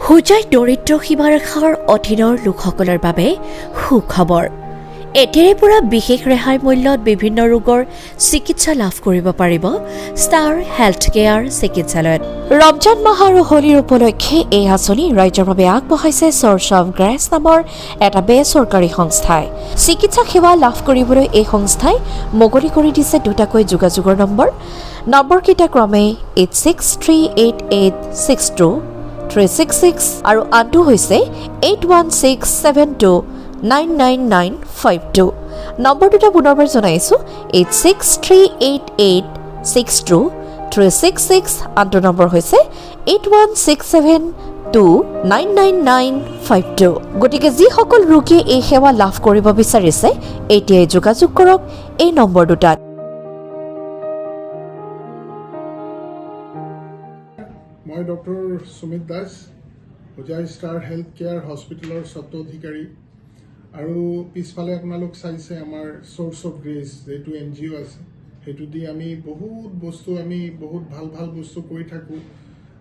হোজাই দৰিদ্ৰ সীমাৰেখাৰ অধীনৰ লোকসকলৰ বাবে সুখবৰ। এতিয়াৰে পৰা বিশেষ ৰেহাই মূল্যত বিভিন্ন ৰোগৰ চিকিৎসা লাভ কৰিব পাৰিব ষ্টাৰ হেল্থ কেয়াৰ চিকিৎসালয়ত। ৰমজান মাহ আৰু হোলীৰ উপলক্ষে এই আঁচনি ৰাজ্যৰ বাবে আগবঢ়াইছে চৰ্চ অৱ গ্ৰেছ নামৰ এটা বেচৰকাৰী সংস্থাই। চিকিৎসা সেৱা লাভ কৰিবলৈ এই সংস্থাই মুকলি কৰি দিছে দুটাকৈ যোগাযোগৰ নম্বৰকেইটা ক্ৰমে 8638862366 আৰু আনটো হৈছে 8167299952। নম্বৰ দুটা পুনৰবাৰ জনাইছো 8638862366, আনটো নম্বৰ হৈছে 8167299952। গতিকে যিসকল ৰোগীয়ে এই সেৱা লাভ কৰিব বিচাৰিছে এতিয়াই যোগাযোগ কৰক এই নম্বৰ দুটাত। মই doctor Sumit Das, Hojai star health care হস্পিটেলৰ স্বত্ব অধিকাৰী। আৰু পিছফালে আপোনালোক চাইছে আমাৰ চ'ৰ্চ অফ গ্ৰেছ যিটো NGO আছে, সেইটো দি আমি বহুত ভাল বস্তু কৰি থাকোঁ।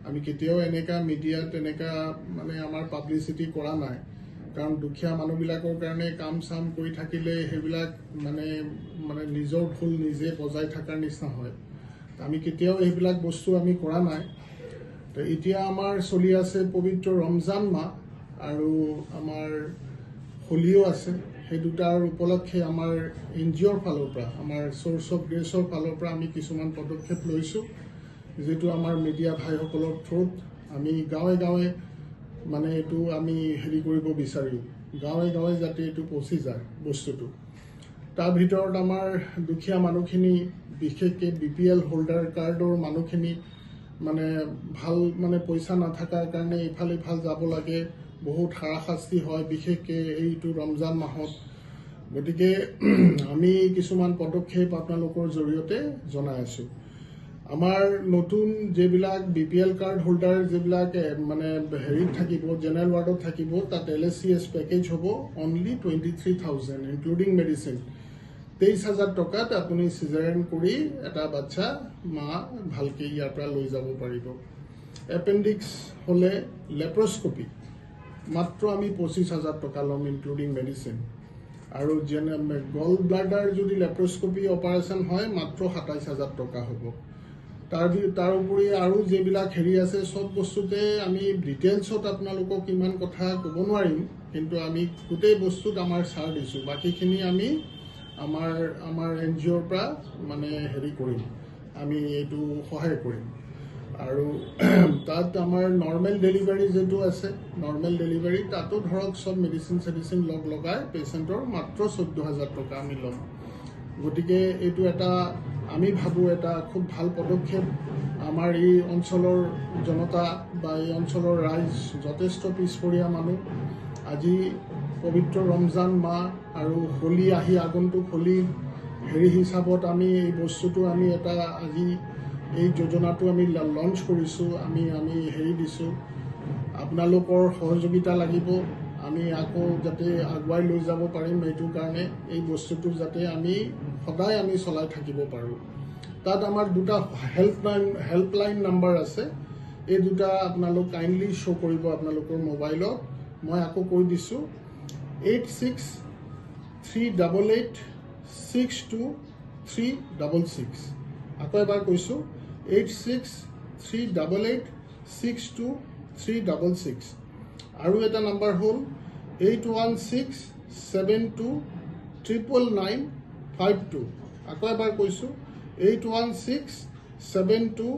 আমি কেতিয়াও এনেকা মিডিয়াত মানে আমাৰ পাব্লিচিটি কৰা নাই, কাৰণ দুখীয়া মানুহবিলাকৰ কাৰণে কাম চাম কৰি থাকিলে সেইবিলাক মানে নিজৰ ভুল নিজে বজাই থকাৰ নিচিনা হয়। আমি কেতিয়াও এইবিলাক বস্তু আমি কৰা নাই। তো এতিয়া আমাৰ চলি আছে পবিত্ৰ ৰমজান মাহ আৰু আমাৰ হোলীও আছে। সেই দুটাৰ উপলক্ষে আমাৰ NGOৰ ফালৰ পৰা, আমাৰ চ'ৰ্চ অফ গ্ৰেছৰ ফালৰ পৰা আমি কিছুমান পদক্ষেপ লৈছোঁ, যিটো আমাৰ মিডিয়া ভাইসকলৰ থ্ৰুত আমি গাঁৱে মানে এইটো আমি কৰিব বিচাৰোঁ, গাঁৱে যাতে এইটো পচি যায় বস্তুটো। তাৰ ভিতৰত আমাৰ দুখীয়া মানুহখিনি, বিশেষকৈ BPL হোল্ডাৰ কাৰ্ডৰ মানুহখিনি ভাল পইচা নাথাকাৰ কাৰণে ইফাল যাব লাগে, বহুত হাৰাশাস্তি হয়, বিশেষকৈ এইটো ৰমজান মাহত। গতিকে আমি কিছুমান পদক্ষেপ আপোনালোকৰ জৰিয়তে জনাই আছোঁ। আমাৰ নতুন যিবিলাক BPL কাৰ্ড হোল্ডাৰ যিবিলাক হেৰিত থাকিব, জেনেৰেল ৱাৰ্ডত থাকিব, তাত LSCS পেকেজ হ'ব অনলি 23,000 ইনক্লুডিং মেডিচিন। 23,000 টকাত আপুনি চিজাৰিন কৰি এটা বাচ্চা মা ভালকৈ ইয়াৰ পৰা লৈ যাব পাৰিব। এপেণ্ডিক্স হ'লে লেপ্ৰস্কপি মাত্ৰ আমি 25,000 টকা ল'ম ইনক্লুডিং মেডিচিন। আৰু গল ব্লাডাৰ যদি লেপ্ৰস্কপি অপাৰেশ্যন হয় মাত্ৰ 27,000 টকা হ'ব। তাৰ উপৰি আৰু যিবিলাক হেৰি আছে চব বস্তুতে আমি ডিটেইলছত আপোনালোকক ইমান কথা ক'ব নোৱাৰিম, কিন্তু আমি গোটেই বস্তুত আমাৰ ছাৰ দিছোঁ। বাকীখিনি আমি আমাৰ NGOৰ পৰা হেৰি কৰিম, আমি এইটো সহায় কৰিম। আৰু তাত আমাৰ নৰ্মেল ডেলিভাৰী যিটো আছে, নৰ্মেল ডেলিভাৰী তাতো ধৰক চব মেডিচিন লগাই পেচেণ্টৰ মাত্ৰ 14,000 টকা আমি ল'ম। গতিকে এইটো এটা আমি ভাবোঁ এটা খুব ভাল পদক্ষেপ। আমাৰ এই অঞ্চলৰ জনতা বা এই অঞ্চলৰ ৰাইজ যথেষ্ট পিছপৰীয়া মানুহ। আজি পবিত্ৰ ৰমজান মাহ আৰু হোলী আহি আগন্তুক হোলী হেৰি হিচাপত আমি এই বস্তুটো আমি এটা আজি এই যোজনাটো আমি লঞ্চ কৰিছোঁ। আমি হেৰি দিছোঁ, আপোনালোকৰ সহযোগিতা লাগিব, আমি আকৌ যাতে আগুৱাই লৈ যাব পাৰিম। এইটো কাৰণে এই বস্তুটো যাতে আমি সদায় আমি চলাই থাকিব পাৰোঁ। তাত আমাৰ দুটা হেল্পলাইন নাম্বাৰ আছে, এই দুটা আপোনালোক কাইণ্ডলি শ্ব' কৰিব আপোনালোকৰ মোবাইলত। মই আকৌ কৈ দিছোঁ 8638862366। আকৌ এবাৰ কৈছোঁ 8638862366। আৰু এটা নাম্বাৰ হ'ল 8167299952। আকৌ এবাৰ কৈছোঁ 816729